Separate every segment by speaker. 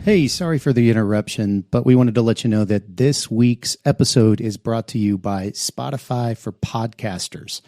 Speaker 1: Hey, sorry for the interruption, but we wanted to let you know that this week's episode is brought to you by Spotify for Podcasters.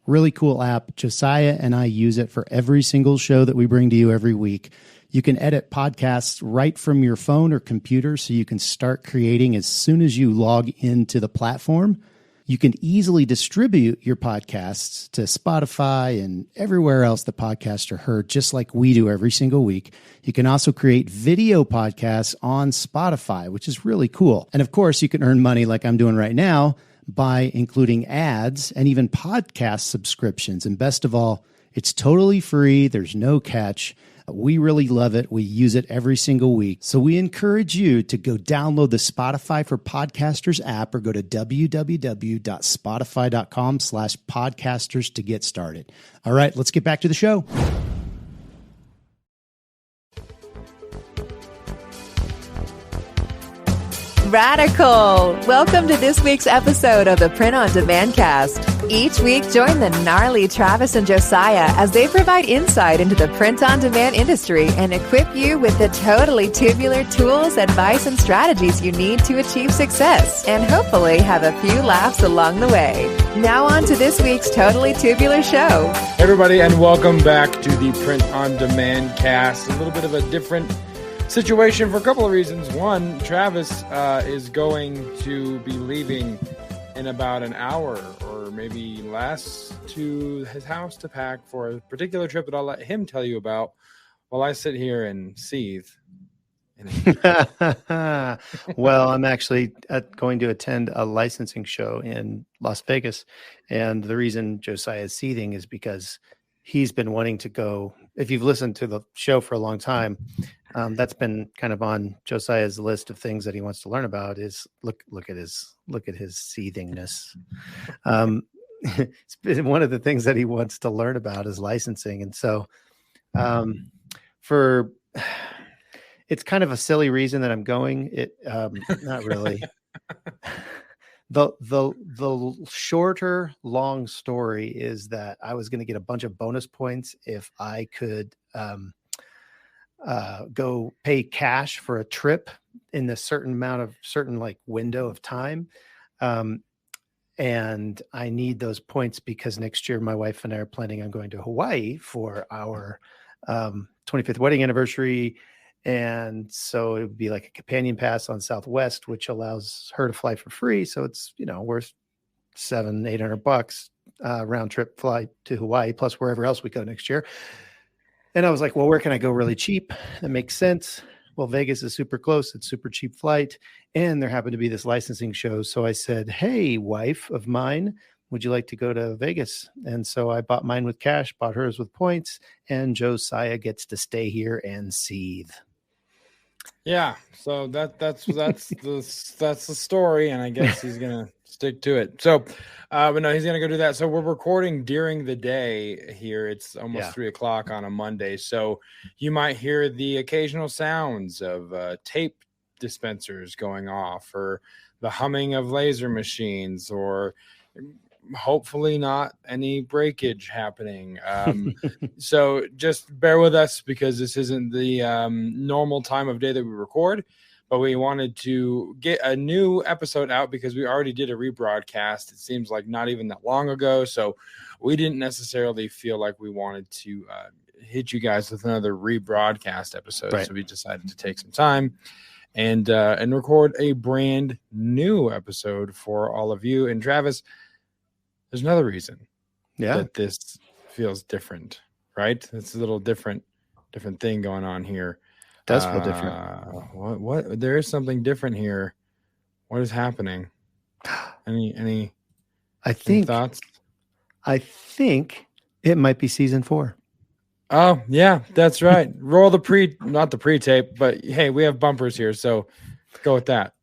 Speaker 1: Really cool app. Josiah and I use it for every single show that we bring to you every week. You can edit podcasts right from your phone or computer, so you can start creating as soon as you log into the platform. You can easily distribute your podcasts to Spotify and everywhere else the podcasts are heard, just like we do every single week. You can also create video podcasts on Spotify, which is really cool. And of course, you can earn money like I'm doing right now by including ads and even podcast subscriptions. And best of all, it's totally free. There's no catch. We really love it. We use it every single week. So we encourage you to go download the Spotify for Podcasters app or go to www.spotify.com/podcasters to get started. All right, let's get back to the show.
Speaker 2: Radical! Welcome to this week's episode of the Print on Demand Cast. Each week, join the gnarly Travis and Josiah as they provide insight into the print on demand industry and equip you with the totally tubular tools, advice, and strategies you need to achieve success and hopefully have a few laughs along the way. Now on to this week's Totally Tubular show.
Speaker 3: Hey everybody, and welcome back to the Print on Demand Cast. A little bit of a different situation for a couple of reasons. One, Travis is going to be leaving in about an hour or maybe less to his house to pack for a particular trip that I'll let him tell you about while I sit here and seethe.
Speaker 1: Well, I'm actually going to attend a licensing show in Las Vegas. And the reason Josiah is seething is because he's been wanting to go. If you've listened to the show for a long time, that's been kind of on Josiah's list of things that he wants to learn about. Is look at his seethingness. It's been one of the things that he wants to learn about is licensing, and so it's kind of a silly reason that I'm going. Not really. The shorter long story is that I was going to get a bunch of bonus points if I could go pay cash for a trip in a certain window of time. And I need those points because next year my wife and I are planning on going to Hawaii for our 25th wedding anniversary. And so it would be like a companion pass on Southwest, which allows her to fly for free. So it's, worth $700-800 round trip flight to Hawaii, plus wherever else we go next year. And I was like, well, where can I go really cheap? That makes sense. Well, Vegas is super close. It's super cheap flight. And there happened to be this licensing show. So I said, hey, wife of mine, would you like to go to Vegas? And so I bought mine with cash, bought hers with points, and Josiah gets to stay here and seethe.
Speaker 3: Yeah, so that's the story, and I guess he's gonna stick to it. So, but no, he's gonna go do that. So we're recording during the day here. It's almost 3:00 on a Monday, so you might hear the occasional sounds of tape dispensers going off, or the humming of laser machines, or hopefully not any breakage happening. So just bear with us because this isn't the normal time of day that we record, but we wanted to get a new episode out because we already did a rebroadcast. It seems like not even that long ago. So we didn't necessarily feel like we wanted to hit you guys with another rebroadcast episode. Right. So we decided to take some time and record a brand new episode for all of you. And Travis, there's another reason that this feels different, right? It's a little different thing going on here.
Speaker 1: It does feel different.
Speaker 3: What? There is something different here. What is happening? Any thoughts?
Speaker 1: I think it might be season 4.
Speaker 3: Oh, yeah, that's right. Roll the not the pre-tape, but hey, we have bumpers here, so go with that.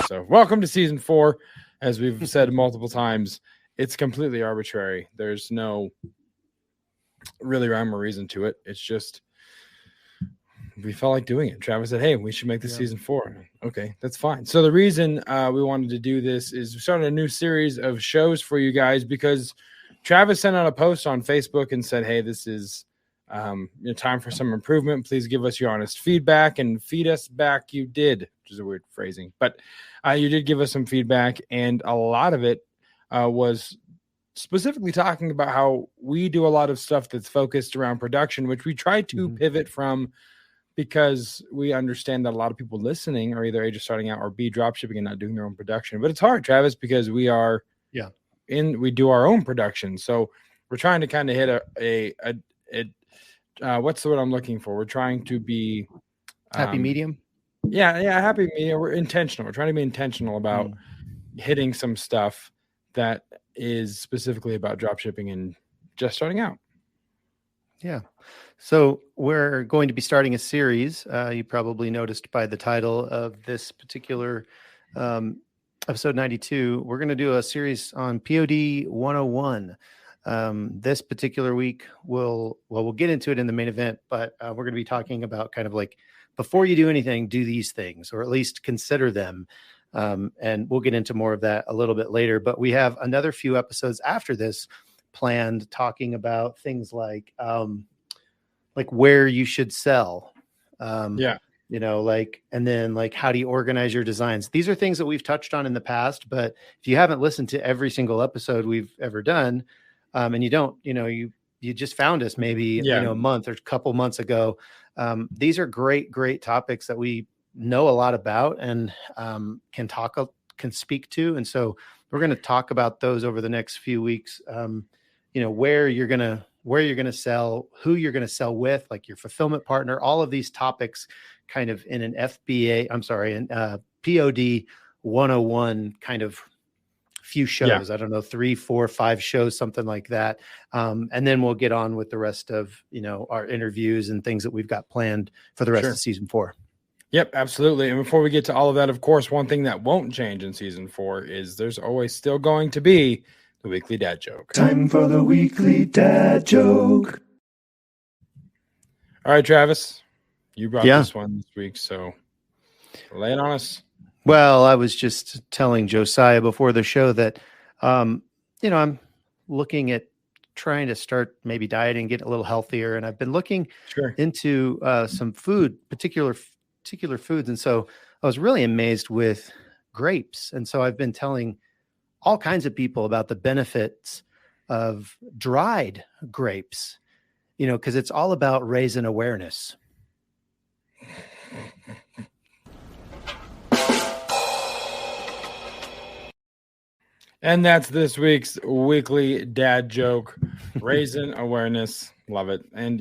Speaker 3: So welcome to season 4. As we've said multiple times, it's completely arbitrary. There's no really rhyme or reason to it. It's just we felt like doing it. Travis said, hey, we should make this season 4. Okay, that's fine. So the reason we wanted to do this is we started a new series of shows for you guys because Travis sent out a post on Facebook and said, hey, this is time for some improvement. Please give us your honest feedback, and feed us back. You did, which is a weird phrasing, but you did give us some feedback, and a lot of it was specifically talking about how we do a lot of stuff that's focused around production, which we try to pivot from, because we understand that a lot of people listening are either A, just starting out, or B, drop shipping and not doing their own production. But it's hard, Travis, because we are we do our own production. So we're trying to kind of hit what's the word I'm looking for? We're trying to be
Speaker 1: happy medium.
Speaker 3: Yeah, happy medium. We're intentional. We're trying to be intentional about hitting some stuff that is specifically about drop shipping and just starting out.
Speaker 1: Yeah. So we're going to be starting a series. You probably noticed by the title of this particular episode 92. We're going to do a series on POD 101. This particular week, we'll get into it in the main event, but we're going to be talking about kind of like, before you do anything, do these things, or at least consider them. And we'll get into more of that a little bit later. But we have another few episodes after this planned, talking about things like where you should sell. And then like, how do you organize your designs? These are things that we've touched on in the past, but if you haven't listened to every single episode we've ever done, and you don't, you just found us maybe, a month or a couple months ago. These are great topics that we know a lot about and can speak to. And so we're going to talk about those over the next few weeks. Where you're going to sell, who you're going to sell with, like your fulfillment partner, all of these topics kind of in an POD 101 kind of few shows. I don't know, 3, 4, 5 shows, something like that. And then we'll get on with the rest of, our interviews and things that we've got planned for the rest of season 4.
Speaker 3: Yep, absolutely. And before we get to all of that, of course, one thing that won't change in season 4 is there's always still going to be the weekly dad joke.
Speaker 4: Time for the weekly dad joke.
Speaker 3: All right, Travis, you brought this one this week, so lay it on us.
Speaker 1: Well, I was just telling Josiah before the show that, I'm looking at trying to start maybe dieting, get a little healthier. And I've been looking into some particular foods. And so I was really amazed with grapes. And so I've been telling all kinds of people about the benefits of dried grapes, because it's all about raising awareness.
Speaker 3: And that's this week's weekly dad joke, raisin awareness. Love it. And,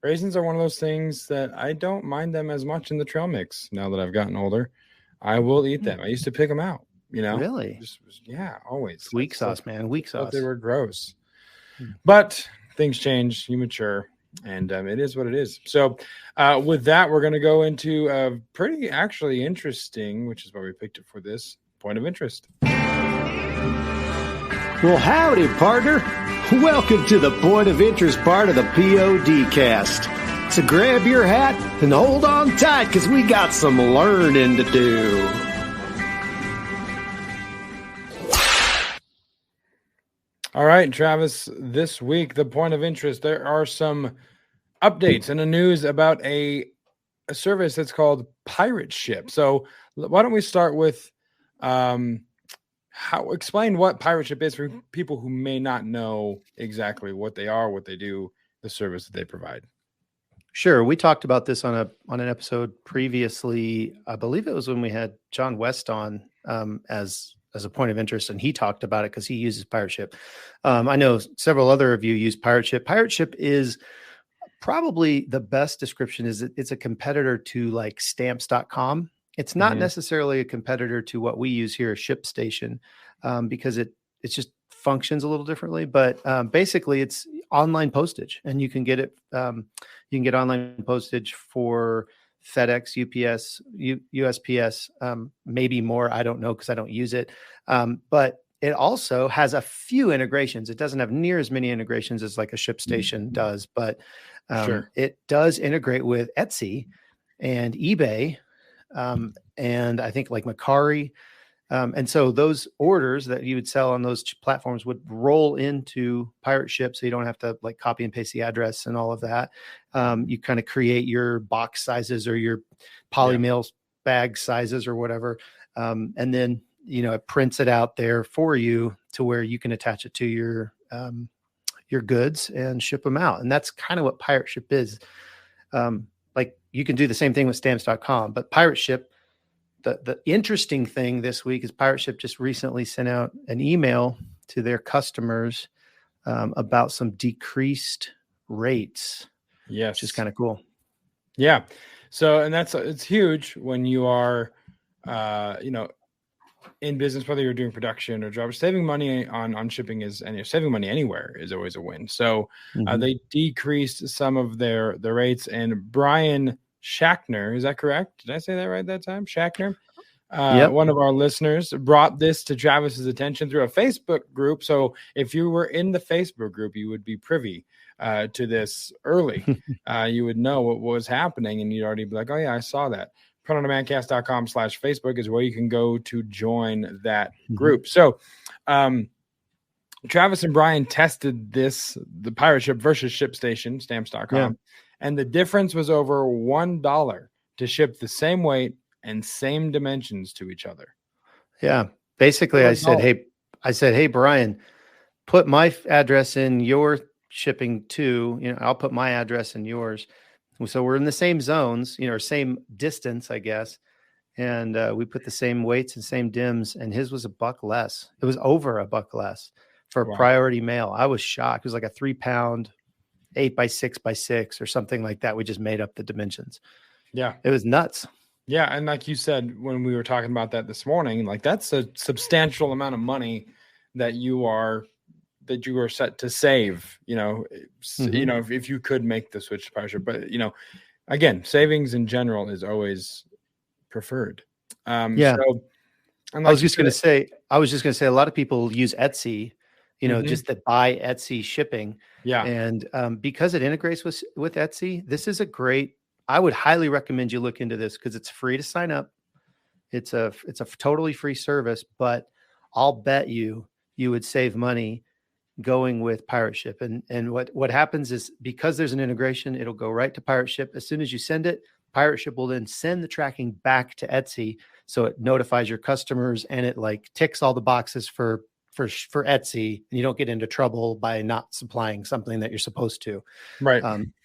Speaker 3: raisins are one of those things that I don't mind them as much in the trail mix. Now that I've gotten older, I will eat them. I used to pick them out,
Speaker 1: Really?
Speaker 3: Always.
Speaker 1: Weak sauce, man. Weak sauce.
Speaker 3: They were gross. But things change. You mature. And it is what it is. So with that, we're going to go into a pretty actually interesting, which is why we picked it for this, point of interest.
Speaker 4: Well, howdy, partner. Welcome to the Point of Interest part of the POD cast. So grab your hat and hold on tight, because we got some learning to do.
Speaker 3: All right, Travis, this week, the point of interest, there are some updates and the news about a service that's called Pirate Ship. So why don't we start with explain what Pirate Ship is for people who may not know exactly what they are, what they do, the service that they provide.
Speaker 1: Sure. We talked about this on an episode previously. I believe it was when we had John West on as a point of interest, and he talked about it because he uses Pirate Ship. I know several other of you use Pirate Ship. Pirate Ship is probably the best description. Is it's a competitor to like stamps.com. It's not necessarily a competitor to what we use here at ShipStation, because it just functions a little differently. But basically, it's online postage, and you can get it. You can get online postage for FedEx, UPS, USPS, maybe more. I don't know because I don't use it. But it also has a few integrations. It doesn't have near as many integrations as like a ShipStation does, but it does integrate with Etsy and eBay. And I think like Mercari And so those orders that you would sell on those platforms would roll into Pirate Ship. So you don't have to like copy and paste the address and all of that. You kind of create your box sizes or your polymail bag sizes or whatever. And then, it prints it out there for you to where you can attach it to your goods and ship them out. And that's kind of what Pirate Ship is. Like you can do the same thing with stamps.com, but Pirate Ship, the interesting thing this week is Pirate Ship just recently sent out an email to their customers about some decreased rates.
Speaker 3: Yes.
Speaker 1: Which is kind of cool.
Speaker 3: Yeah. So, and it's huge when you are, in business, whether you're doing production or jobs. Saving money on shipping and saving money anywhere is always a win. So they decreased some of their rates, and Brian Shackner, is that correct? Did I say that right that time? Shackner? One of our listeners brought this to Travis's attention through a Facebook group. So if you were in the Facebook group, you would be privy to this early. You would know what was happening, and you'd already be like, oh yeah, I saw that. PrintOnDemandCast.com/Facebook is where you can go to join that group. So Travis and Brian tested the Pirate Ship versus ShipStation, Stamps.com, and the difference was over $1 to ship the same weight and same dimensions to each other. Yeah.
Speaker 1: Basically, I said, hey, Brian, put my address in your shipping too. I'll put my address in yours. So we're in the same zones, or same distance, I guess. And we put the same weights and same dims, and his was $1 less. It was over $1 less for priority mail. I was shocked. It was like a 3-pound, 8x6x6 or something like that. We just made up the dimensions.
Speaker 3: Yeah.
Speaker 1: It was nuts.
Speaker 3: Yeah. And like you said, when we were talking about that this morning, like that's a substantial amount of money that you are set to save, if you could make the switch to Pirate Ship. But, again, savings in general is always preferred. So,
Speaker 1: I was just going to say, a lot of people use Etsy, just to buy Etsy shipping.
Speaker 3: Yeah.
Speaker 1: And because it integrates with Etsy, this is I would highly recommend you look into this because it's free to sign up. It's a totally free service, but I'll bet you would save money going with Pirate Ship. And what happens is because there's an integration, it'll go right to Pirate Ship. As soon as you send it, Pirate Ship will then send the tracking back to Etsy. So it notifies your customers and it like ticks all the boxes for Etsy, and you don't get into trouble by not supplying something that you're supposed to.
Speaker 3: Right.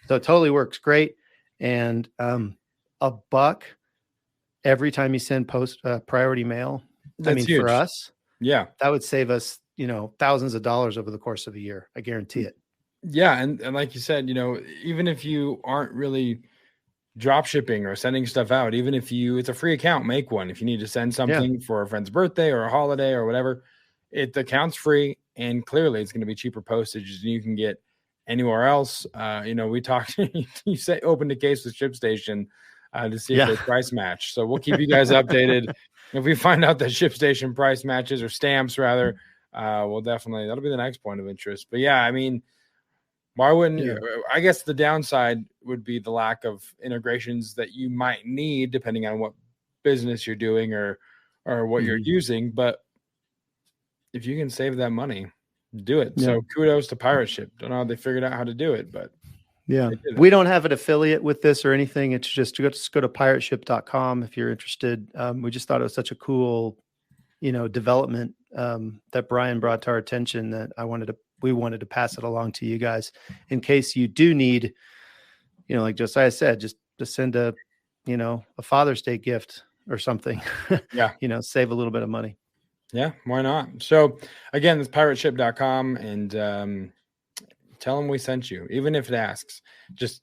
Speaker 1: So it totally works great. And $1 every time you send priority mail.
Speaker 3: That's huge.
Speaker 1: For us,
Speaker 3: that
Speaker 1: would save us, thousands of dollars over the course of a year. I guarantee it.
Speaker 3: Yeah. And like you said, even if you aren't really drop shipping or sending stuff out, even if it's a free account, make one. If you need to send something for a friend's birthday or a holiday or whatever, the account's free, and clearly it's going to be cheaper postage than you can get anywhere else. We talked, you say open the case with ShipStation to see if they price match. So we'll keep you guys updated. If we find out that ShipStation price matches, or stamps rather, that'll be the next point of interest. But yeah, I mean, why wouldn't you? I guess the downside would be the lack of integrations that you might need depending on what business you're doing or what you're using. But if you can save that money, do it. So kudos to Pirate Ship. Don't know how they figured out how to do it, but we don't have an affiliate with this or anything. It's just go to pirateship.com if you're interested. We just thought it was such a cool, development that Brian brought to our attention that we wanted to pass it along to you guys in case you do need, like Josiah said, just to send a Father's Day gift or something. Save a little bit of money. Yeah, why not? So again, it's pirateship.com, and tell them we sent you. Even if it asks, just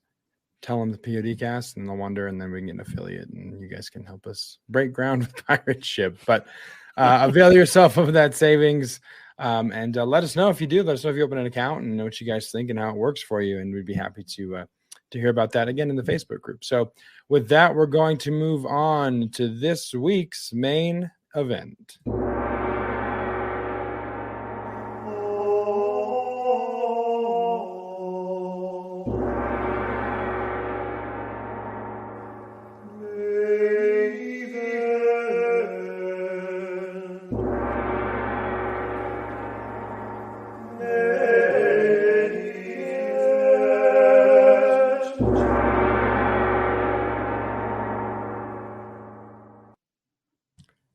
Speaker 3: tell them the PODcast, and they'll wonder, and then we can get an affiliate, and you guys can help us break ground with Pirate Ship. But avail yourself of that savings, and let us know if you do. Let us know if you open an account and know what you guys think and how it works for you, and we'd be happy to hear about that again in the Facebook group. So with that, we're going to move on to this week's main event.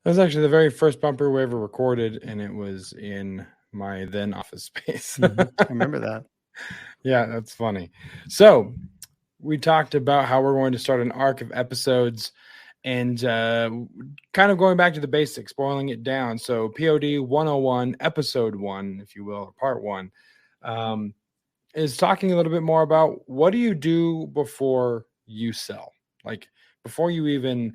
Speaker 3: That was actually the very first bumper we ever recorded, and it was in my then office space.
Speaker 1: I remember that.
Speaker 3: Yeah, that's funny. So we talked about how we're going to start an arc of episodes and kind of going back to the basics, boiling it down. So POD 101, episode 1, if you will, or part 1, is talking a little bit more about what do you do before you sell? Like before you even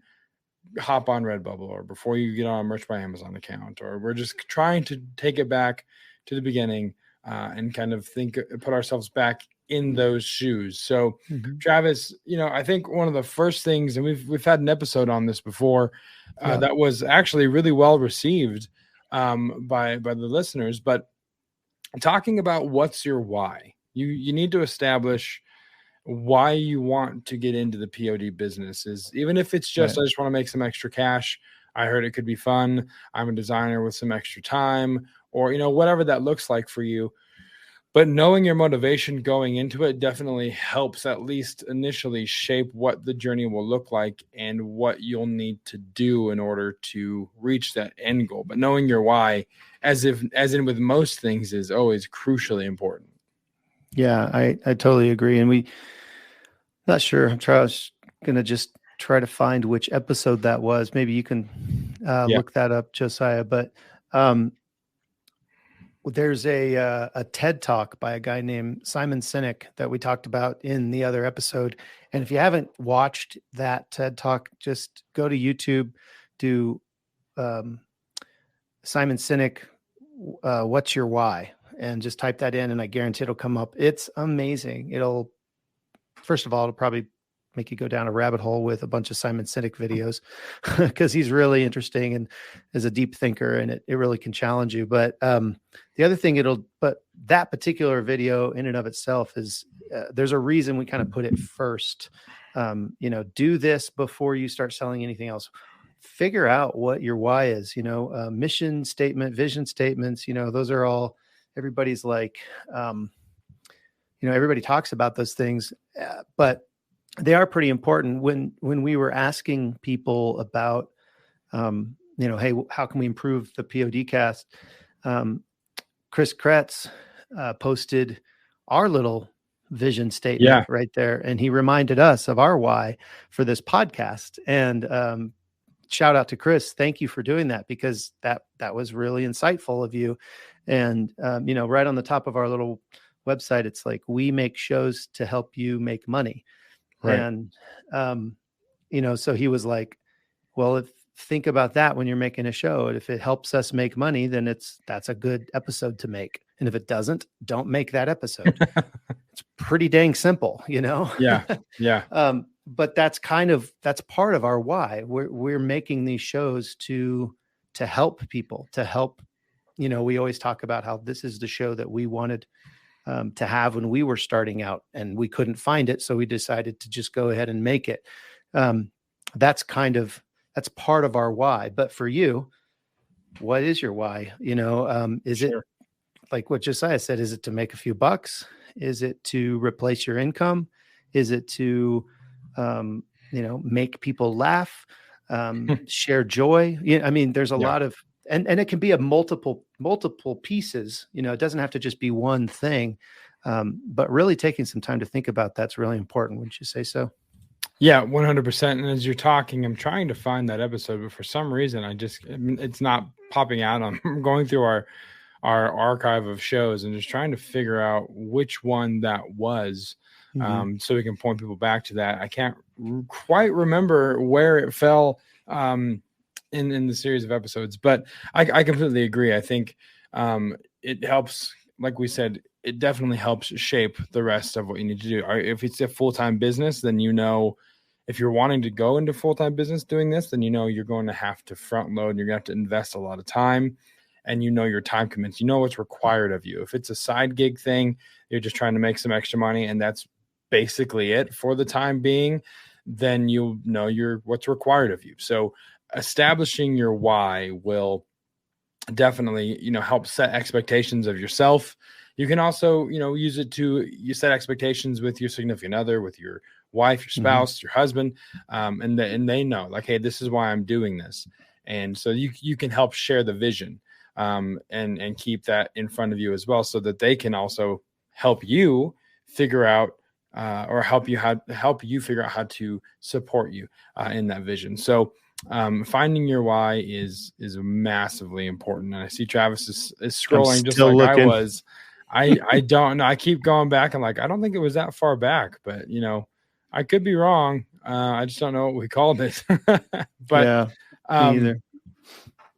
Speaker 3: hop on Redbubble or before you get on a Merch by Amazon account, or we're just trying to take it back to the beginning and kind of put ourselves back in those shoes. So Travis, I think one of the first things, and we've had an episode on this before that was actually really well received by the listeners, but talking about what's your why, you need to establish why you want to get into the POD business. Is even if it's just, I just want to make some extra cash. I heard it could be fun. I'm a designer with some extra time, or, whatever that looks like for you. But knowing your motivation going into it definitely helps, at least initially, shape what the journey will look like and what you'll need to do in order to reach that end goal. But knowing your why, as in with most things, is always crucially important.
Speaker 1: Yeah, I totally agree. And not sure. I'm going to just try to find which episode that was. Maybe you can look that up, Josiah. But there's a TED Talk by a guy named Simon Sinek that we talked about in the other episode. And if you haven't watched that TED Talk, just go to YouTube, do Simon Sinek, what's your why? And just type that in, and I guarantee it'll come up. It's amazing. First of all, it'll probably make you go down a rabbit hole with a bunch of Simon Sinek videos because he's really interesting and is a deep thinker, and it really can challenge you. But the other thing but that particular video in and of itself is there's a reason we kind of put it first. Do this before you start selling anything else. Figure out what your why is, mission statement, vision statements, those are all, everybody's like, everybody talks about those things, but they are pretty important. When we were asking people about, hey, how can we improve the POD cast? Chris Kretz posted our little vision statement right there, and he reminded us of our why for this podcast. And shout out to Chris. Thank you for doing that, because that was really insightful of you. And, right on the top of our little website, it's like, we make shows to help you make money. Right. And, so he was like, well, think about that when you're making a show. And if it helps us make money, then that's a good episode to make. And if it doesn't, don't make that episode. It's pretty dang simple, Yeah.
Speaker 3: Yeah.
Speaker 1: But that's part of our why. We're making these shows to help people, to help. We always talk about how this is the show that we wanted to have when we were starting out, and we couldn't find it, so we decided to just go ahead and make it. That's part of our why. But for you, what is your why? Is it like what Josiah said? Is it to make a few bucks? Is it to replace your income? Is it to make people laugh, share joy? There's a lot of, and it can be a multiple pieces. It doesn't have to just be one thing, but really taking some time to think about that's really important. Wouldn't you say so?
Speaker 3: Yeah, 100%. And as you're talking, I'm trying to find that episode, but for some reason, it's not popping out. I'm going through our archive of shows and just trying to figure out which one that was, so we can point people back to that. I can't quite remember where it fell in the series of episodes, but I completely agree. I think it helps, like we said, it definitely helps shape the rest of what you need to do. If it's a full-time business, then if you're wanting to go into full-time business doing this, then you're going to have to front load, and you're going to have to invest a lot of time, and your time commitments, what's required of you. If it's a side gig thing, you're just trying to make some extra money, and that's basically it for the time being, then you'll know what's required of you. So establishing your why will definitely, help set expectations of yourself. You can also, use it you set expectations with your significant other, with your wife, your spouse, your husband, and they know, like, hey, this is why I'm doing this. And so you can help share the vision, and keep that in front of you as well, so that they can also help you figure out, or help you figure out how to support you in that vision. So finding your why is massively important. And I see Travis is scrolling just like looking. I was. I don't know. I keep going back. I'm like, I don't think it was that far back, but I could be wrong. I just don't know what we called it. But
Speaker 1: yeah, me either.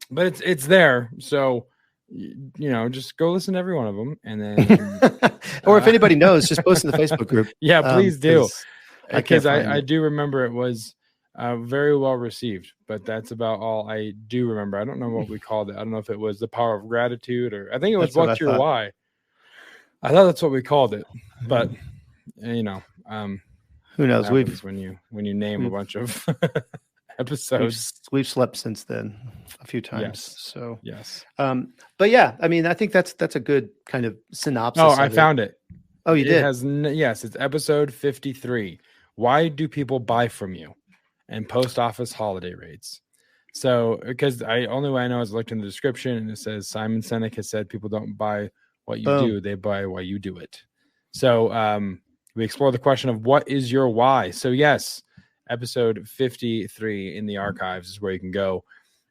Speaker 3: But it's there. So, just go listen to every one of them, and then,
Speaker 1: or if anybody knows, just post in the Facebook group.
Speaker 3: Yeah, please do. Because I do remember it was very well received, but that's about all I do remember. I don't know what we called it. I don't know if it was the power of gratitude, or I think it was what's your why. I thought that's what we called it, but who
Speaker 1: knows?
Speaker 3: When you name a bunch of episodes,
Speaker 1: we've slept since then a few times.
Speaker 3: Yes.
Speaker 1: So
Speaker 3: yes.
Speaker 1: But yeah, I mean, I think that's a good kind of synopsis.
Speaker 3: Oh, I found it.
Speaker 1: Oh, you did?
Speaker 3: Yes, it's episode 53. Why do people buy from you? And post office holiday rates. So, because only way I know is I looked in the description, and it says Simon Sinek has said people don't buy what you do, they buy why you do it. So we explore the question of what is your why. So yes, episode 53 in the archives is where you can go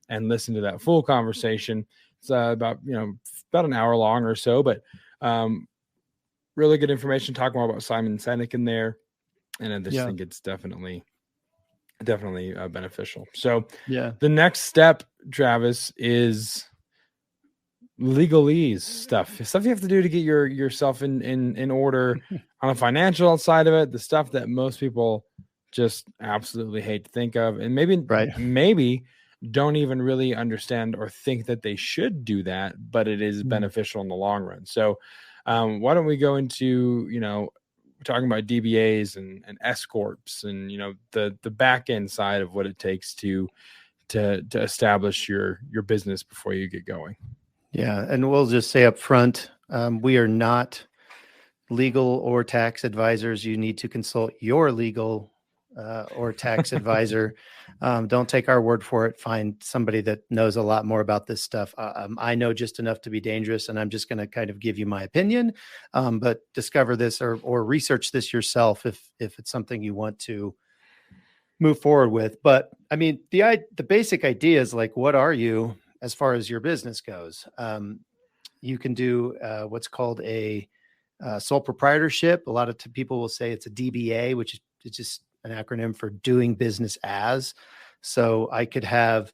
Speaker 3: and listen to that full conversation. It's about an hour long or so, but really good information. Talk more about Simon Sinek in there, and I just think it's definitely beneficial. So the next step, Travis, is legalese stuff you have to do to get yourself in order on a financial side of it, the stuff that most people just absolutely hate to think of, and maybe don't even really understand or think that they should do that, but it is beneficial in the long run. So why don't we go into talking about DBAs and S corps, and the back end side of what it takes to establish your business before you get going.
Speaker 1: Yeah, and we'll just say up front, we are not legal or tax advisors. You need to consult your legal or tax advisor. Don't take our word for it. Find somebody that knows a lot more about this stuff. I know just enough to be dangerous, and I'm just going to kind of give you my opinion. But discover this or research this yourself if it's something you want to move forward with. But I mean, the basic idea is like, what are you as far as your business goes? You can do what's called a sole proprietorship. A lot of people will say it's a DBA, which is just an acronym for doing business as. So I could have,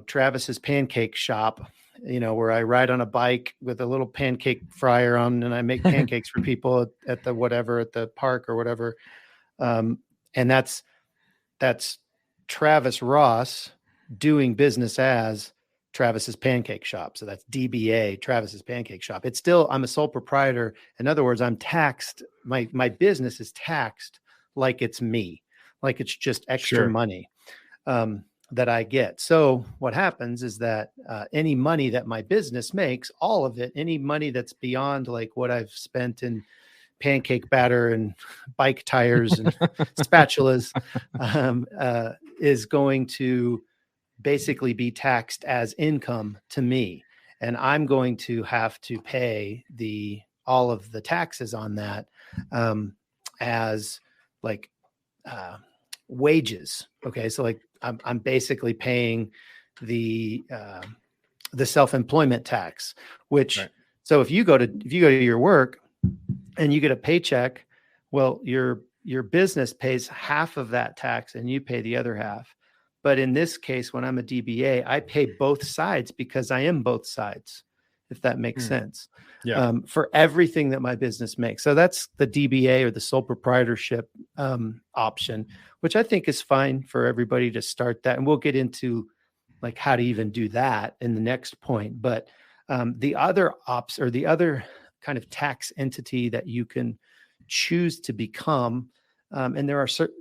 Speaker 1: Travis's pancake shop, where I ride on a bike with a little pancake fryer on, and I make pancakes for people at the park or whatever. And that's Travis Ross doing business as Travis's pancake shop. So that's DBA, Travis's pancake shop. It's still, I'm a sole proprietor. In other words, I'm taxed. My business is taxed like it's me, like it's just extra money that I get. So what happens is that any money that my business makes, all of it, any money that's beyond like what I've spent in pancake batter and bike tires and spatulas is going to basically be taxed as income to me. And I'm going to have to pay all of the taxes on that as like wages. Okay. So like I'm basically paying the self-employment tax, which, so if you go to your work and you get a paycheck, well, your business pays half of that tax and you pay the other half. But in this case, when I'm a DBA, I pay both sides because I am both sides, if that makes sense. Yeah. For everything that my business makes. So that's the DBA or the sole proprietorship option, which I think is fine for everybody to start that. And we'll get into like how to even do that in the next point. But the other the other kind of tax entity that you can choose to become, and there are certain,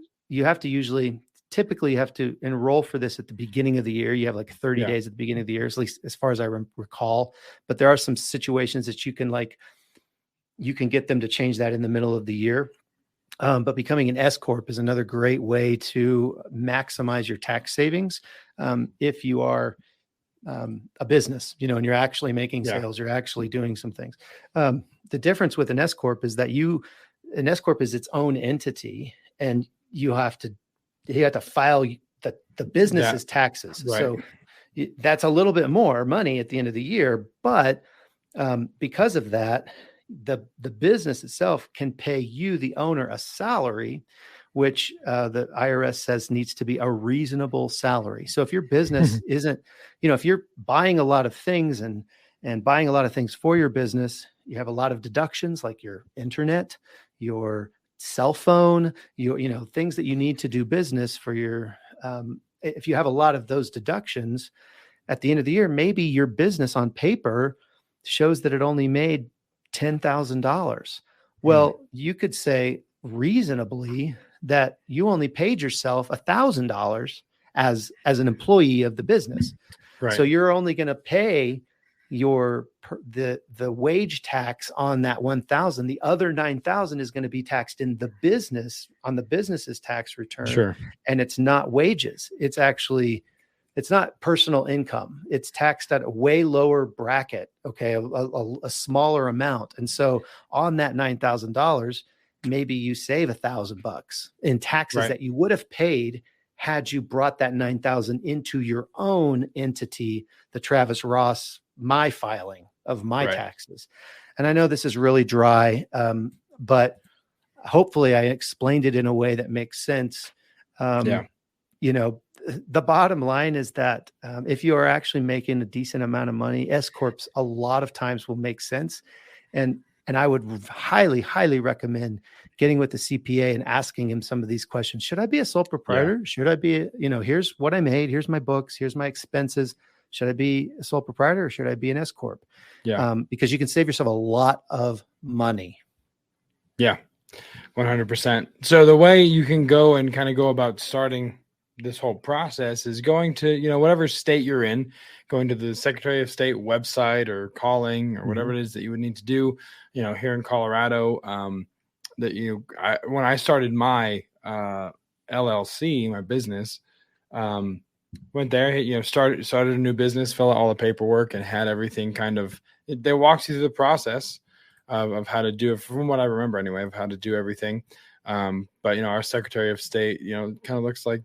Speaker 1: typically you have to enroll for this at the beginning of the year. You have like 30 days at the beginning of the year, at least as far as I recall. But there are some situations that you can get them to change that in the middle of the year. But becoming an S Corp is another great way to maximize your tax savings. If you are a business, and you're actually making sales, you're actually doing some things. The difference with an S Corp is that an S Corp is its own entity, and you have to file the business's taxes.
Speaker 3: Right.
Speaker 1: So that's a little bit more money at the end of the year, but because of that, the business itself can pay you, the owner, a salary, which the IRS says needs to be a reasonable salary. So if your business isn't, if you're buying a lot of things and buying a lot of things for your business, you have a lot of deductions like your internet, your cell phone, things that you need to do business for your, if you have a lot of those deductions at the end of the year, maybe your business on paper shows that it only made $10,000. Well, you could say reasonably that you only paid yourself $1,000 as an employee of the business.
Speaker 3: Right.
Speaker 1: So you're only going to pay the wage tax on that 1,000. The other 9,000 is going to be taxed in the business on the business's tax return.
Speaker 3: Sure.
Speaker 1: And it's not wages. It's not personal income. It's taxed at a way lower bracket. Okay. A smaller amount. And so on that $9,000, maybe you save $1,000 in taxes that you would have paid had you brought that 9,000 into your own entity, the Travis Ross, my filing of my taxes. And I know this is really dry, but hopefully I explained it in a way that makes sense. The bottom line is that if you are actually making a decent amount of money, S Corps a lot of times will make sense. And I would highly, highly recommend getting with the CPA and asking him some of these questions. Should I be a sole proprietor? Should I be, here's what I made. Here's my books. Here's my expenses. Should I be a sole proprietor or should I be an S Corp? Because you can save yourself a lot of money.
Speaker 3: Yeah, 100%. So the way you can go and kind of go about starting this whole process is going to, whatever state you're in, going to the Secretary of State website or calling or whatever it is that you would need to do, here in Colorado, when I started my LLC, my business, went there, started a new business, fill out all the paperwork and had everything they walked you through the process of how to do it, from what I remember anyway, of how to do everything. But, our Secretary of State, kind of looks like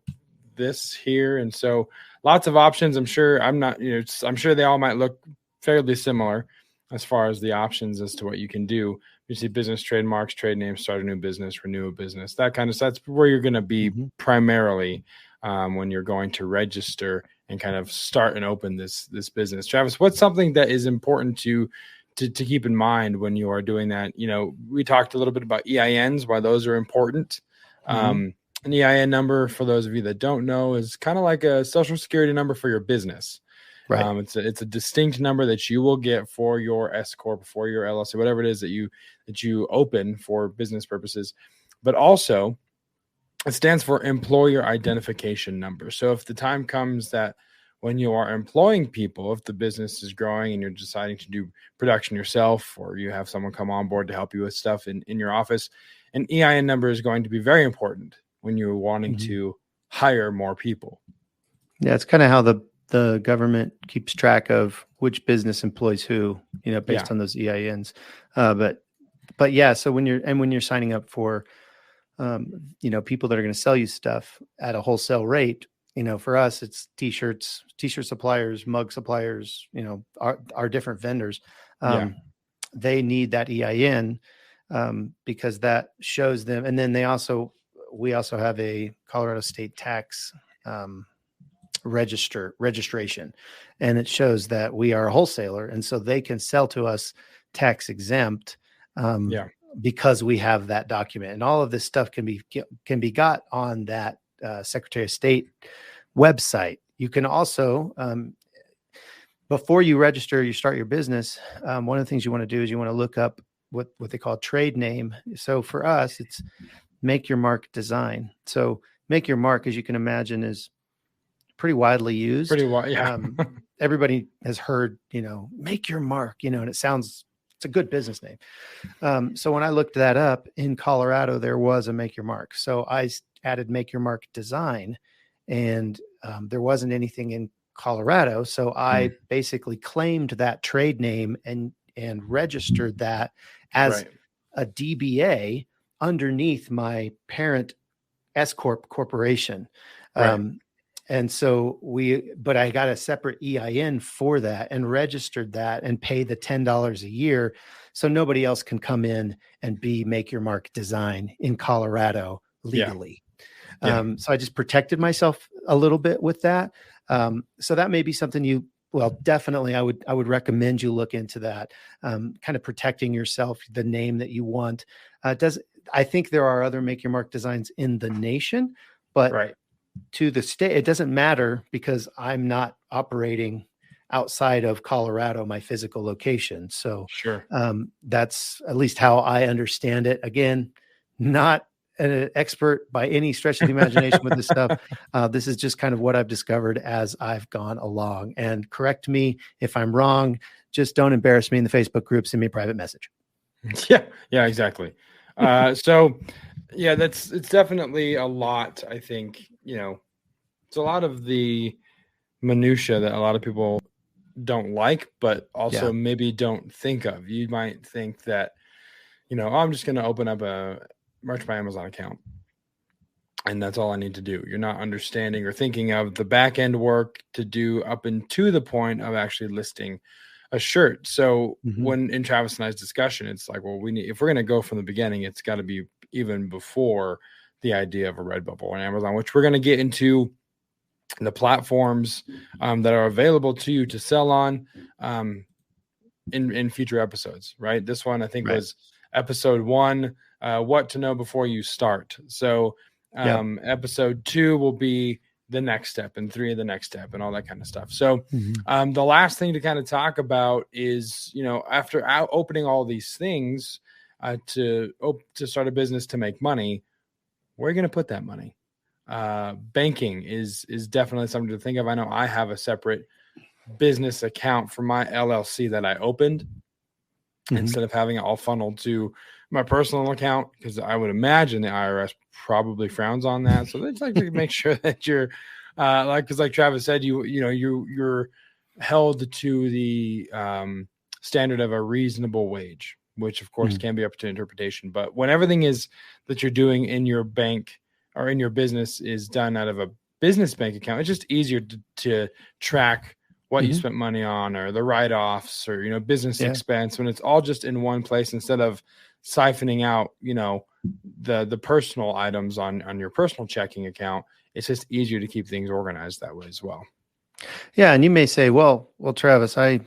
Speaker 3: this here. And so lots of options. I'm sure I'm sure they all might look fairly similar as far as the options as to what you can do. You see business trademarks, trade names, start a new business, renew a business, that kind of stuff. That's where you're going to be primarily when you're going to register and kind of start and open this business. Travis, what's something that is important to keep in mind when you are doing that? We talked a little bit about EINs, why those are important. An EIN number, for those of you that don't know, is kind of like a social security number for your business. Right. It's a distinct number that you will get for your S Corp, for your LLC, whatever it is that you open for business purposes. But also, it stands for employer identification number. So if the time comes that when you are employing people, if the business is growing and you're deciding to do production yourself, or you have someone come on board to help you with stuff in your office, an EIN number is going to be very important when you're wanting to hire more people. Yeah,
Speaker 1: it's kind of how the government keeps track of which business employs who, based on those EINs. But yeah, so when you're signing up for, people that are going to sell you stuff at a wholesale rate, for us, it's t-shirt suppliers, mug suppliers, our different vendors. They need that EIN because that shows them. And then we also have a Colorado state tax registration, and it shows that we are a wholesaler. And so they can sell to us tax exempt because we have that document, and all of this stuff can be got on that Secretary of State website. You can also, before you register, you start your business. One of the things you want to do is you want to look up what they call trade name. So for us, it's Make Your Mark Design. So Make Your Mark, as you can imagine, is pretty widely used.
Speaker 3: Pretty wide, yeah.
Speaker 1: Everybody has heard, Make Your Mark, and it sounds it's a good business name. So when I looked that up in Colorado, there was a Make Your Mark. So I added Make Your Mark Design, and there wasn't anything in Colorado. So I basically claimed that trade name and registered that as a DBA underneath my parent S Corp corporation. And so but I got a separate EIN for that and registered that and pay the $10 a year. So nobody else can come in and be Make Your Mark Design in Colorado legally. So I just protected myself a little bit with that. So that may be something definitely I would recommend you look into that, kind of protecting yourself, the name that you want. I think there are other Make Your Mark Designs in the nation, but to the state, it doesn't matter because I'm not operating outside of Colorado, my physical location. So that's at least how I understand it. Again, not an expert by any stretch of the imagination with this stuff. This is just kind of what I've discovered as I've gone along. And correct me if I'm wrong. Just don't embarrass me in the Facebook group. Send me a private message.
Speaker 3: Yeah, exactly. It's definitely a lot. I think, it's a lot of the minutia that a lot of people don't like, but also maybe don't think of. You might think that, I'm just going to open up a Merch by Amazon account, and that's all I need to do. You're not understanding or thinking of the back end work to do up into the point of actually listing a shirt. So when in Travis and I's discussion, it's like, well, if we're going to go from the beginning, it's got to be even before the idea of a Redbubble on Amazon, which we're going to get into the platforms that are available to you to sell on in future episodes, right? This one, I think, was episode 1, what to know before you start. So episode 2 will be the next step, and 3 the next step, and all that kind of stuff. So the last thing to kind of talk about is, after opening all these things to start a business to make money, where are you going to put that money? Banking is definitely something to think of. I know I have a separate business account for my LLC that I opened instead of having it all funneled to my personal account, because I would imagine the IRS probably frowns on that. So it's like to make sure that you're because like Travis said, you're held to the standard of a reasonable wage, which of course can be up to interpretation. But when everything is that you're doing in your bank or in your business is done out of a business bank account, it's just easier to track what you spent money on, or the write-offs, or, business expense, when it's all just in one place instead of siphoning out, the personal items on your personal checking account. It's just easier to keep things organized that way as well.
Speaker 1: Yeah. And you may say, well, Travis, I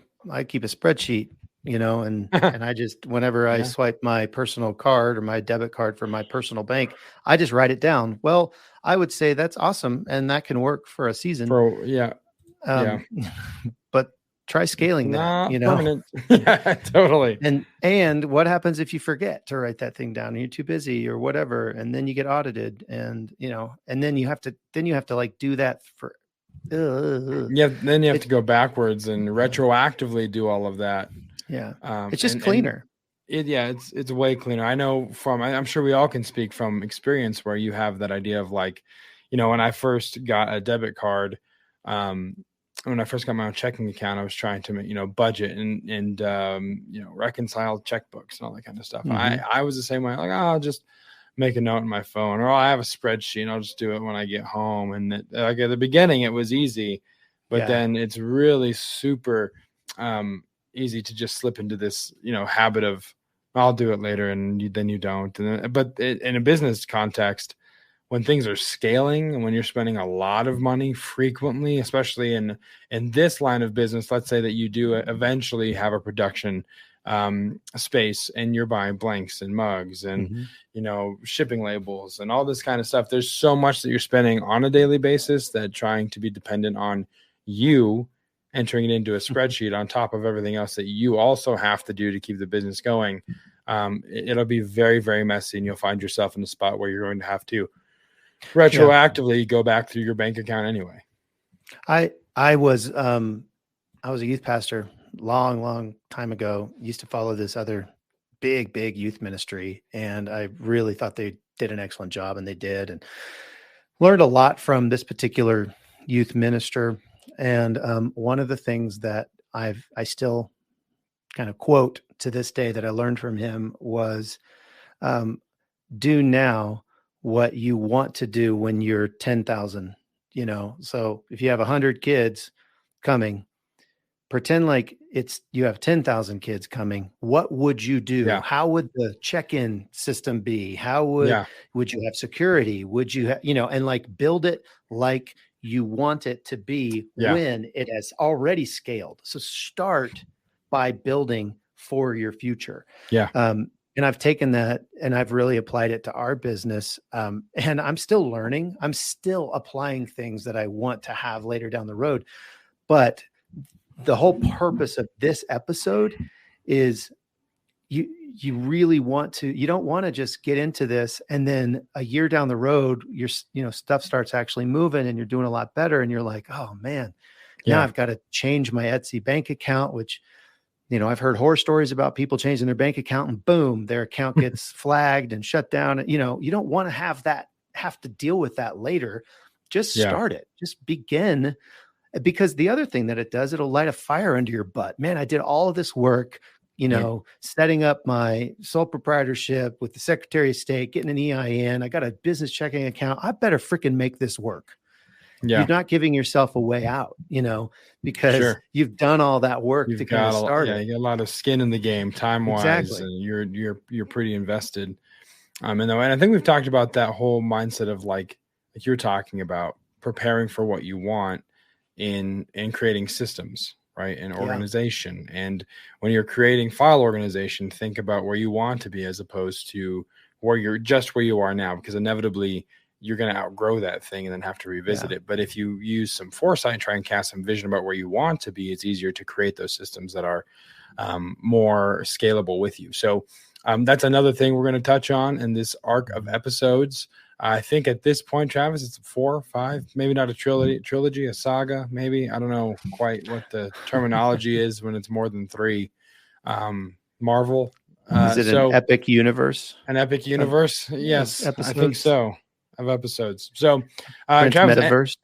Speaker 1: keep a spreadsheet, and I just, whenever I swipe my personal card or my debit card from my personal bank, I just write it down. Well, I would say that's awesome. And that can work for a season. But try scaling that,
Speaker 3: permanent. Yeah, totally.
Speaker 1: And what happens if you forget to write that thing down and you're too busy or whatever, and then you get audited, and and then you have to like do that for then
Speaker 3: you have to go backwards and retroactively do all of that.
Speaker 1: It's just cleaner.
Speaker 3: It's way cleaner. I know I'm sure we all can speak from experience where you have that idea of like, when I first got a debit card, when I first got my own checking account, I was trying to, budget and reconcile checkbooks and all that kind of stuff. I was the same way. Like, I'll just make a note in my phone, or I have a spreadsheet and I'll just do it when I get home. And like at the beginning, it was easy, but then it's really super easy to just slip into this, habit of I'll do it later, and then you don't. But in a business context, when things are scaling and when you're spending a lot of money frequently, especially in this line of business, let's say that you do eventually have a production space and you're buying blanks and mugs and, shipping labels and all this kind of stuff. There's so much that you're spending on a daily basis that trying to be dependent on you entering it into a spreadsheet on top of everything else that you also have to do to keep the business going. It'll be very, very messy, and you'll find yourself in a spot where you're going to have to retroactively go back through your bank account anyway.
Speaker 1: I was a youth pastor long time ago, used to follow this other big youth ministry. And I really thought they did an excellent job, and they did, and learned a lot from this particular youth minister. And one of the things that I still kind of quote to this day that I learned from him was, do now what you want to do when you're 10,000, so if you have 100 kids coming, pretend like you have 10,000 kids coming. What would you do?
Speaker 3: Yeah.
Speaker 1: How would the check-in system be? How would you have security? Would you and like build it like you want it to be when it has already scaled. So start by building for your future.
Speaker 3: Yeah.
Speaker 1: And I've taken that and I've really applied it to our business. And I'm still learning. I'm still applying things that I want to have later down the road. But the whole purpose of this episode is you really want to, you don't want to just get into this and then a year down the road, your stuff starts actually moving and you're doing a lot better. And you're like, oh man, now I've got to change my Etsy bank account, which, I've heard horror stories about people changing their bank account and boom, their account gets flagged and shut down. You don't want to have to deal with that later. Just start it. Just begin. Because the other thing that it does, it'll light a fire under your butt. Man, I did all of this work, setting up my sole proprietorship with the Secretary of State, getting an EIN. I got a business checking account. I better freaking make this work. Yeah. You're not giving yourself a way out, because you've done all that work to kind of start it.
Speaker 3: You got a lot of skin in the game, time wise, and you're pretty invested. And I think we've talked about that whole mindset of like you're talking about preparing for what you want in creating systems, right? And organization. And when you're creating file organization, think about where you want to be as opposed to where you are now, because inevitably you're going to outgrow that thing and then have to revisit it. But if you use some foresight and try and cast some vision about where you want to be, it's easier to create those systems that are more scalable with you. So that's another thing we're going to touch on in this arc of episodes. I think at this point, Travis, it's 4 or 5, maybe not a trilogy, a saga, maybe. I don't know quite what the terminology is when it's more than 3. Marvel.
Speaker 1: Is it an epic universe?
Speaker 3: An epic universe? Yes, I think so. Of episodes. So,
Speaker 1: Travis,
Speaker 3: metaverse.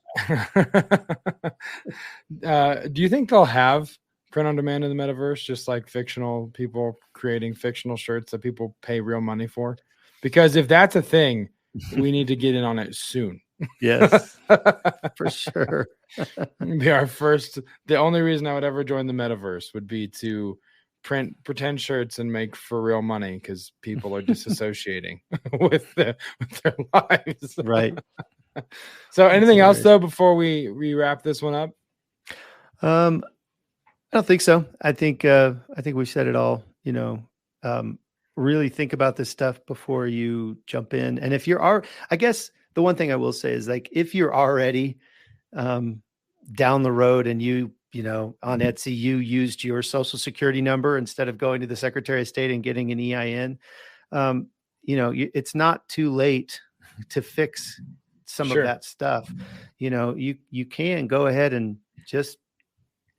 Speaker 3: Do you think they'll have print on demand in the metaverse, just like fictional people creating fictional shirts that people pay real money for? Because if that's a thing, we need to get in on it soon.
Speaker 1: Yes, for sure.
Speaker 3: Be our first. The only reason I would ever join the metaverse would be to print pretend shirts and make for real money because people are disassociating with their lives.
Speaker 1: Right.
Speaker 3: So anything else though before we wrap this one up?
Speaker 1: I don't think so. I think we said it all. Really think about this stuff before you jump in. And if I guess the one thing I will say is like if you're already down the road and on Etsy, you used your social security number instead of going to the Secretary of State and getting an EIN. It's not too late to fix some of that stuff. You can go ahead and just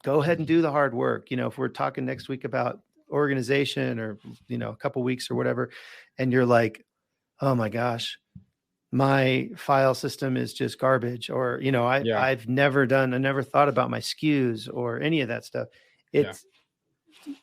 Speaker 1: go ahead and do the hard work. If we're talking next week about organization or, a couple weeks or whatever, and you're like, oh my gosh, my file system is just garbage, or, I've never thought about my SKUs or any of that stuff.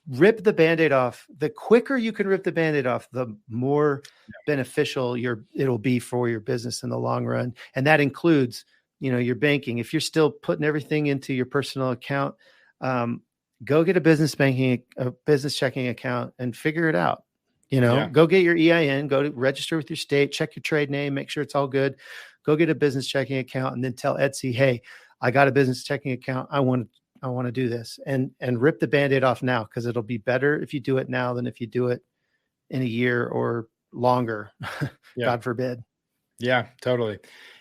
Speaker 1: Rip the Band-Aid off. The quicker you can rip the Band-Aid off, the more beneficial it'll be for your business in the long run. And that includes, your banking. If you're still putting everything into your personal account, go get a business checking account and figure it out. Go get your EIN, go to register with your state, check your trade name, make sure it's all good. Go get a business checking account and then tell Etsy, hey, I got a business checking account. I want to do this and rip the Band-Aid off now, because it'll be better if you do it now than if you do it in a year or longer. God forbid.
Speaker 3: Yeah, totally.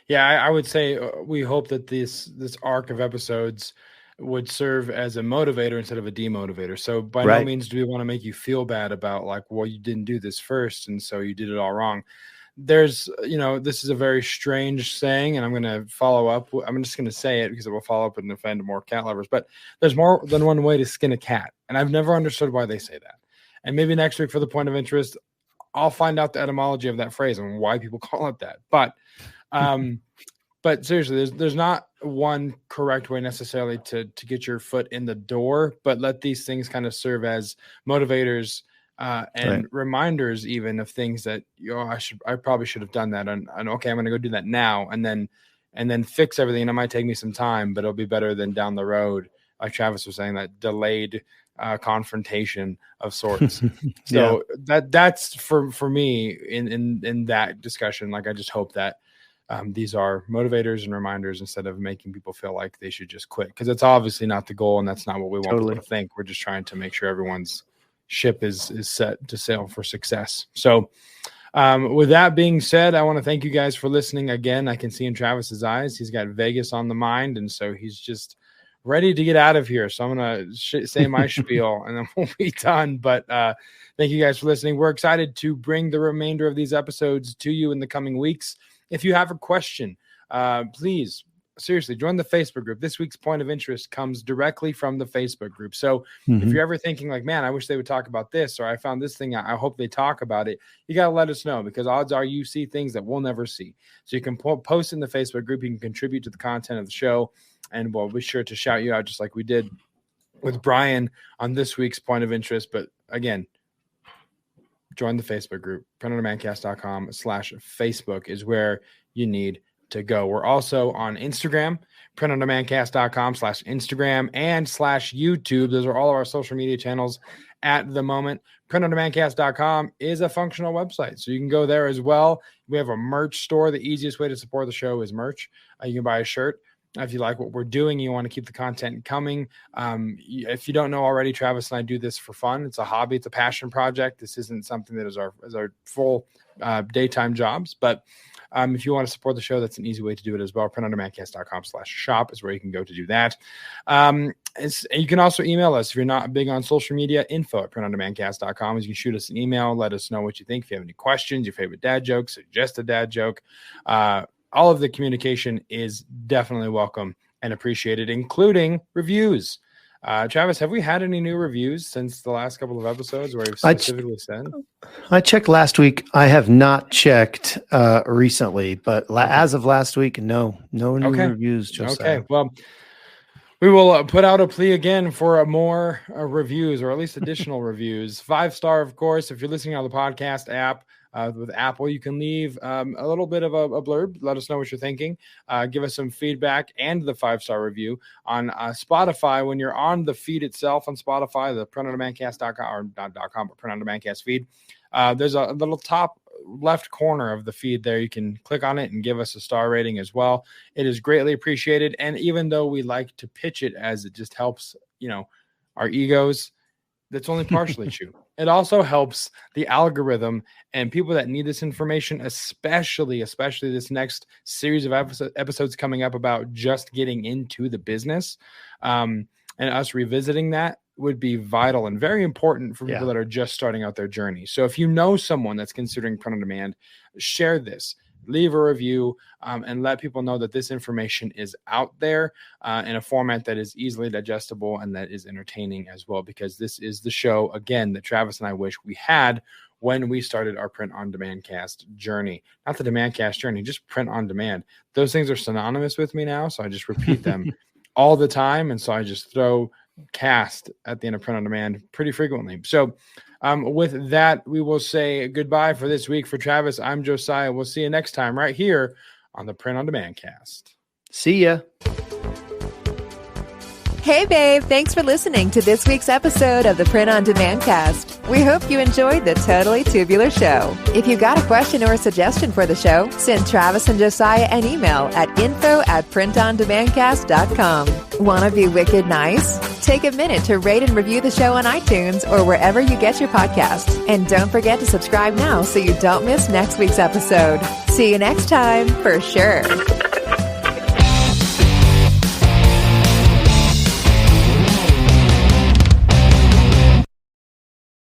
Speaker 3: Yeah, I would say we hope that this arc of episodes would serve as a motivator instead of a demotivator. So by no means do we want to make you feel bad about like, well, you didn't do this first, and so you did it all wrong. there's, this is a very strange saying, and I'm going to follow up. I'm just going to say it because it will follow up and offend more cat lovers. But there's more than one way to skin a cat, and I've never understood why they say that. And maybe next week for the point of interest, I'll find out the etymology of that phrase and why people call it that. But seriously, there's not one correct way necessarily to get your foot in the door, but let these things kind of serve as motivators and reminders even of things that, I probably should have done that. And okay, I'm going to go do that now and then fix everything. And it might take me some time, but it'll be better than down the road. Like Travis was saying, that delayed confrontation of sorts. So that's for me in that discussion. Like, I just hope that these are motivators and reminders instead of making people feel like they should just quit, because it's obviously not the goal, and that's not what we want people to think. We're just trying to make sure everyone's ship is set to sail for success. So with that being said, I want to thank you guys for listening again. I can see in Travis's eyes, he's got Vegas on the mind, and so he's just ready to get out of here. So I'm going to say my spiel and then we'll be done. But thank you guys for listening. We're excited to bring the remainder of these episodes to you in the coming weeks. If you have a question, please, seriously, join the Facebook group. This week's point of interest comes directly from the Facebook group. So if you're ever thinking like, man, I wish they would talk about this, or I found this thing, I hope they talk about it, you got to let us know, because odds are you see things that we'll never see. So you can post in the Facebook group. You can contribute to the content of the show, and we'll be sure to shout you out just like we did with Brian on this week's point of interest. But again, join the Facebook group. printondemancast.com/Facebook is where you need to go. We're also on Instagram, printondemancast.com/Instagram and /YouTube. Those are all of our social media channels at the moment. printondemancast.com is a functional website, so you can go there as well. We have a merch store. The easiest way to support the show is merch. You can buy a shirt. If you like what we're doing, you want to keep the content coming. If you don't know already, Travis and I do this for fun. It's a hobby. It's a passion project. This isn't something that is our full daytime jobs. But if you want to support the show, that's an easy way to do it as well. printondemancast.com/shop is where you can go to do that. You can also email us if you're not big on social media. info@printondemancast.com. You can shoot us an email. Let us know what you think. If you have any questions, your favorite dad joke, suggest a dad joke. All of the communication is definitely welcome and appreciated, including reviews. Travis, have we had any new reviews since the last couple of episodes where you've specifically said?
Speaker 1: I checked last week. I have not checked recently, but as of last week, no new reviews. Josiah.
Speaker 3: Okay, well, we will put out a plea again for more reviews, or at least additional reviews. 5-star, of course. If you're listening on the podcast app, with Apple, you can leave a little bit of a blurb. Let us know what you're thinking. Give us some feedback and the 5-star review. On Spotify, when you're on the feed itself on Spotify, the printondemancast.com, or not .com, but printondemancast feed, there's a little top left corner of the feed there. You can click on it and give us a star rating as well. It is greatly appreciated. And even though we like to pitch it as it just helps, our egos, that's only partially true. It also helps the algorithm and people that need this information, especially this next series of episodes coming up about just getting into the business. And us revisiting that would be vital and very important for people that are just starting out their journey. So if you know someone that's considering print on demand, share this. Leave a review and let people know that this information is out there in a format that is easily digestible and that is entertaining as well, because this is the show, again, that Travis and I wish we had when we started our print on demand cast journey. Not the demand cast journey, just print on demand. Those things are synonymous with me now, so I just repeat them all the time, and so I just throw cast at the end of print on demand pretty frequently. So with that, we will say goodbye for this week. For Travis, I'm Josiah. We'll see you next time right here on the Print on Demand cast.
Speaker 1: See ya.
Speaker 2: Hey, babe. Thanks for listening to this week's episode of the Print on Demand cast. We hope you enjoyed the Totally Tubular Show. If you've got a question or a suggestion for the show, send Travis and Josiah an email at info@printondemandcast.com. Want to be wicked nice? Take a minute to rate and review the show on iTunes or wherever you get your podcasts. And don't forget to subscribe now so you don't miss next week's episode. See you next time, for sure.